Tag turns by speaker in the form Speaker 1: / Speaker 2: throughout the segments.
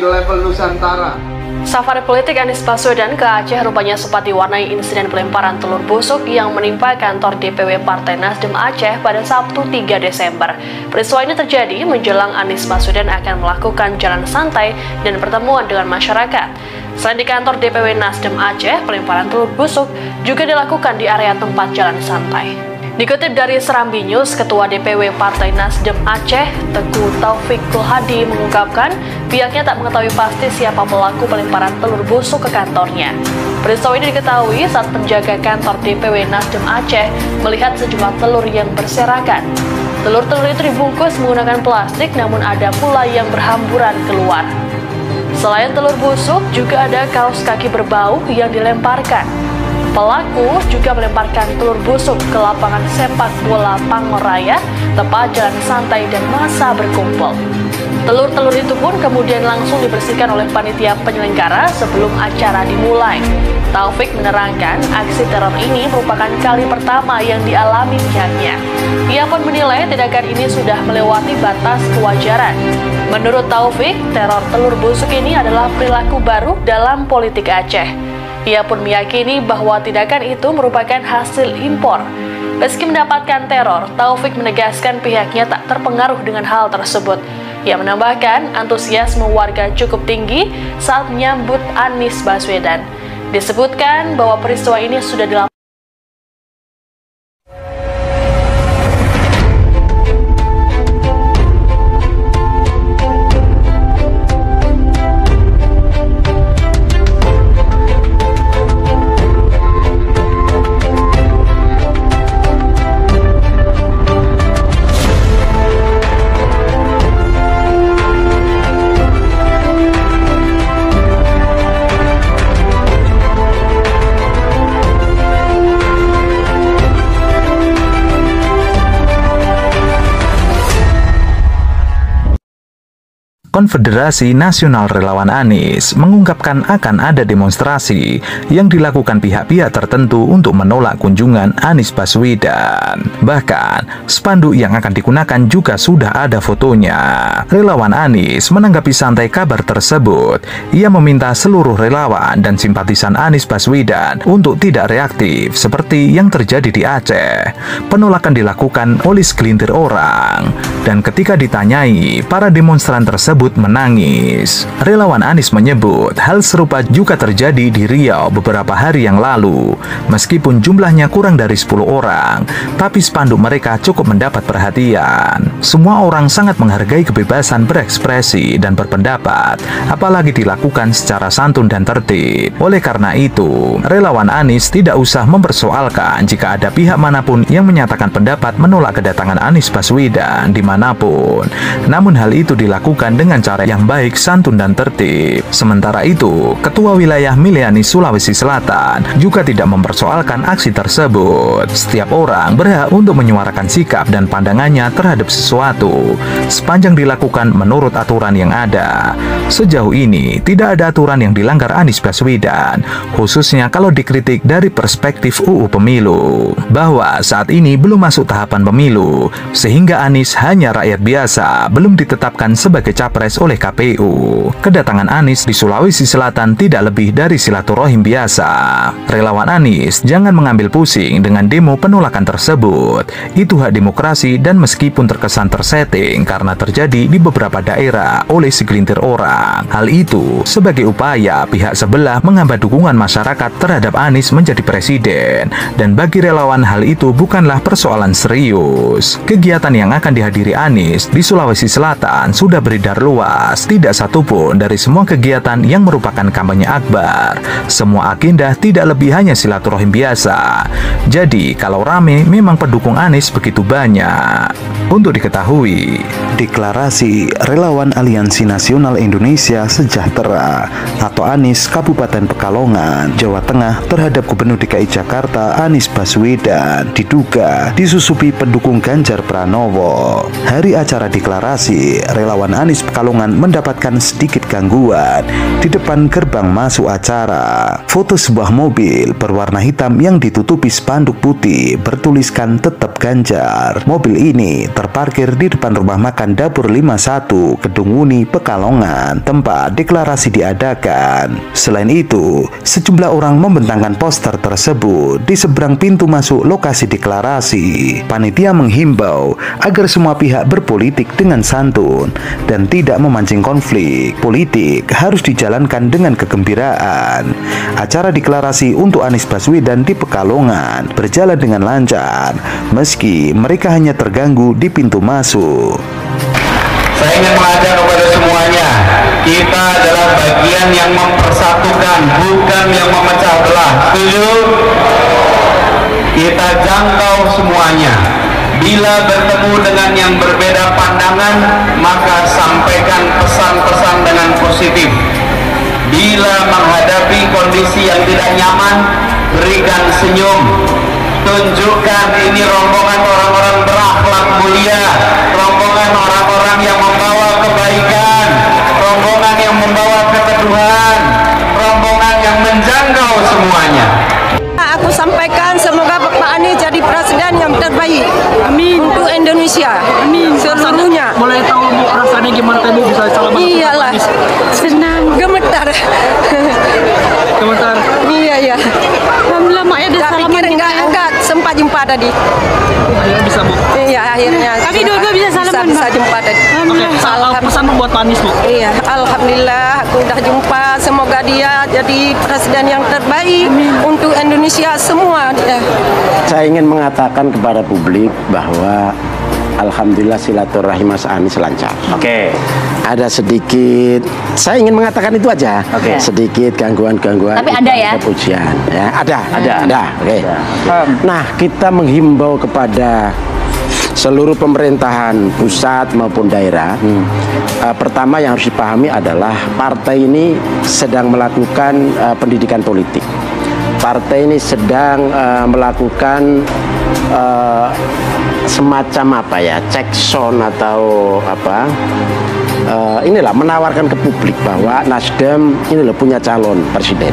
Speaker 1: di level Nusantara.
Speaker 2: Safari politik Anies Baswedan ke Aceh rupanya sempat diwarnai insiden pelemparan telur busuk yang menimpa kantor DPW Partai Nasdem Aceh pada Sabtu 3 Desember. Peristiwa ini terjadi menjelang Anies Baswedan akan melakukan jalan santai dan pertemuan dengan masyarakat. Selain di kantor DPW Nasdem Aceh, pelemparan telur busuk juga dilakukan di area tempat jalan santai. Dikutip dari Serambi News, Ketua DPW Partai Nasdem Aceh, Teguh Taufik Kulhadi mengungkapkan pihaknya tak mengetahui pasti siapa pelaku pelemparan telur busuk ke kantornya. Peristiwa ini diketahui saat penjaga kantor DPW Nasdem Aceh melihat sejumlah telur yang berserakan. Telur-telur itu dibungkus menggunakan plastik, namun ada pula yang berhamburan keluar. Selain telur busuk, juga ada kaos kaki berbau yang dilemparkan. Pelaku juga melemparkan telur busuk ke lapangan sepak bola Pangoraya, tempat jalan santai dan massa berkumpul. Telur-telur itu pun kemudian langsung dibersihkan oleh panitia penyelenggara sebelum acara dimulai. Taufik menerangkan aksi teror ini merupakan kali pertama yang dialami pihaknya. Ia pun menilai tindakan ini sudah melewati batas kewajaran. Menurut Taufik, teror telur busuk ini adalah perilaku baru dalam politik Aceh. Ia pun meyakini bahwa tindakan itu merupakan hasil impor. Meski mendapatkan teror, Taufik menegaskan pihaknya tak terpengaruh dengan hal tersebut. Ia menambahkan antusiasme warga cukup tinggi saat menyambut Anies Baswedan. Disebutkan bahwa peristiwa ini sudah dilakukan.
Speaker 3: Konfederasi Nasional Relawan Anies mengungkapkan akan ada demonstrasi yang dilakukan pihak-pihak tertentu untuk menolak kunjungan Anies Baswedan. Bahkan, spanduk yang akan digunakan juga sudah ada fotonya. Relawan Anies menanggapi santai kabar tersebut. Ia meminta seluruh relawan dan simpatisan Anies Baswedan untuk tidak reaktif seperti yang terjadi di Aceh. Penolakan dilakukan oleh segelintir orang. Dan ketika ditanyai, para demonstran tersebut menangis. Relawan Anies menyebut hal serupa juga terjadi di Riau beberapa hari yang lalu. Meskipun jumlahnya kurang dari 10 orang, tapi spanduk mereka cukup mendapat perhatian. Semua orang sangat menghargai kebebasan berekspresi dan berpendapat, apalagi dilakukan secara santun dan tertib. Oleh karena itu, relawan Anies tidak usah mempersoalkan jika ada pihak manapun yang menyatakan pendapat menolak kedatangan Anies Baswedan dimanapun. Namun hal itu dilakukan dengan cara yang baik, santun, dan tertib. Sementara itu, Ketua Wilayah Miliani Sulawesi Selatan juga tidak mempersoalkan aksi tersebut. Setiap orang berhak untuk menyuarakan sikap dan pandangannya terhadap sesuatu, sepanjang dilakukan menurut aturan yang ada. Sejauh ini, tidak ada aturan yang dilanggar Anies Baswedan, khususnya kalau dikritik dari perspektif UU Pemilu, bahwa saat ini belum masuk tahapan pemilu, sehingga Anies hanya rakyat biasa, belum ditetapkan sebagai capres oleh KPU. Kedatangan Anies di Sulawesi Selatan tidak lebih dari silaturahim biasa. Relawan Anies jangan mengambil pusing dengan demo penolakan tersebut. Itu hak demokrasi dan meskipun terkesan tersetting karena terjadi di beberapa daerah oleh segelintir orang, hal itu sebagai upaya pihak sebelah menghambat dukungan masyarakat terhadap Anies menjadi presiden. Dan bagi relawan hal itu bukanlah persoalan serius. Kegiatan yang akan dihadiri Anies di Sulawesi Selatan sudah beredar luas. Tidak satupun dari semua kegiatan yang merupakan kampanye akbar. Semua agenda tidak lebih hanya silaturahim biasa. Jadi kalau rame memang pendukung Anies begitu banyak. Untuk diketahui, deklarasi Relawan Aliansi Nasional Indonesia Sejahtera atau Anies Kabupaten Pekalongan, Jawa Tengah terhadap Gubernur DKI Jakarta Anies Baswedan diduga disusupi pendukung Ganjar Pranowo. Hari acara deklarasi, relawan Anies Pekalongan mendapatkan sedikit gangguan di depan gerbang masuk acara. Foto sebuah mobil berwarna hitam yang ditutupi spanduk putih bertuliskan "Tetap Ganjar". Mobil ini terparkir di depan rumah makan Dapur 51 Kedung Muni, Pekalongan, tempat deklarasi diadakan. Selain itu, sejumlah orang membentangkan poster tersebut di seberang pintu masuk lokasi deklarasi. Panitia menghimbau agar semua pihak berpolitik dengan santun dan tidak memancing konflik. Politik harus dijalankan dengan kegembiraan. Acara deklarasi untuk Anies Baswedan di Pekalongan berjalan dengan lancar, meski mereka hanya terganggu di pintu masuk.
Speaker 1: Saya ingin mengajak kepada semuanya, kita adalah bagian yang mempersatukan, bukan yang memecah belah. Setuju? Kita jangkau semuanya. Bila bertemu dengan yang berbeda pandangan, maka sampaikan pesan-pesan dengan positif. Bila menghadapi kondisi yang tidak nyaman, berikan senyum. Tunjukkan ini rombongan orang-orang berakhlak mulia, rombongan orang-orang yang membawa kebaikan, rombongan yang membawa keteduhan, rombongan yang menjangkau semuanya.
Speaker 4: Aku sampaikan semoga Bapak Anies jadi presiden yang terbaik. Amin. Untuk Indonesia. Amin. Seluruhnya.
Speaker 5: Boleh tahu Bu rasanya gimana tadi bisa salaman?
Speaker 4: Iyalah. Senang. Gemetar.
Speaker 5: Komentar.
Speaker 4: Iya.
Speaker 6: Alhamdulillah Mak ya ada
Speaker 4: Tak
Speaker 6: salaman.
Speaker 4: pikir enggak sempat jumpa tadi.
Speaker 5: Akhirnya bisa Bu.
Speaker 4: Iya akhirnya.
Speaker 6: Tapi dua-dua bisa salaman,
Speaker 4: Bisa
Speaker 6: Mbak.
Speaker 4: jumpa tadi.
Speaker 5: Oke, pesan buat Pak Anies Bu.
Speaker 4: Iya, alhamdulillah aku udah jumpa. Semoga dia jadi presiden yang terbaik untuk Indonesia semua.
Speaker 7: Saya ingin mengatakan kepada publik bahwa alhamdulillah silaturahim Mas Anies lancar.
Speaker 8: Oke.
Speaker 7: Ada sedikit, saya ingin mengatakan itu aja.
Speaker 8: Oke.
Speaker 7: Sedikit gangguan-gangguan.
Speaker 6: Tapi ada ya?
Speaker 7: Kepujian. Ya, ada. Oke. Nah, kita menghimbau kepada seluruh pemerintahan pusat maupun daerah. Pertama yang harus dipahami adalah partai ini sedang melakukan pendidikan politik. Partai ini sedang melakukan semacam apa ya, cek sound atau apa, inilah menawarkan ke publik bahwa Nasdem ini loh punya calon presiden.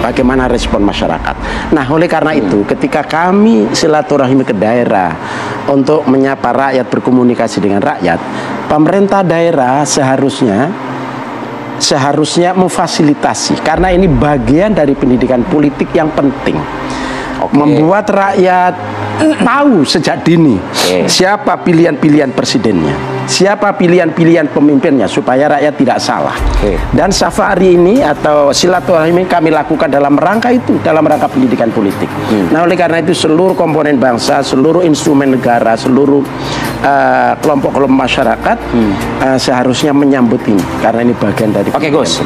Speaker 7: Bagaimana respon masyarakat. Nah, oleh karena itu ketika kami silaturahmi ke daerah untuk menyapa rakyat, berkomunikasi dengan rakyat, pemerintah daerah seharusnya memfasilitasi, karena ini bagian dari pendidikan politik yang penting. Membuat rakyat tahu sejak dini siapa pilihan-pilihan presidennya, siapa pilihan-pilihan pemimpinnya, supaya rakyat tidak salah. Dan safari ini atau silaturahmi kami lakukan dalam rangka itu, dalam rangka pendidikan politik. Nah, oleh karena itu seluruh komponen bangsa, seluruh instrumen negara, seluruh kelompok-kelompok masyarakat seharusnya menyambut ini, karena ini bagian dari
Speaker 8: Oke, Gus.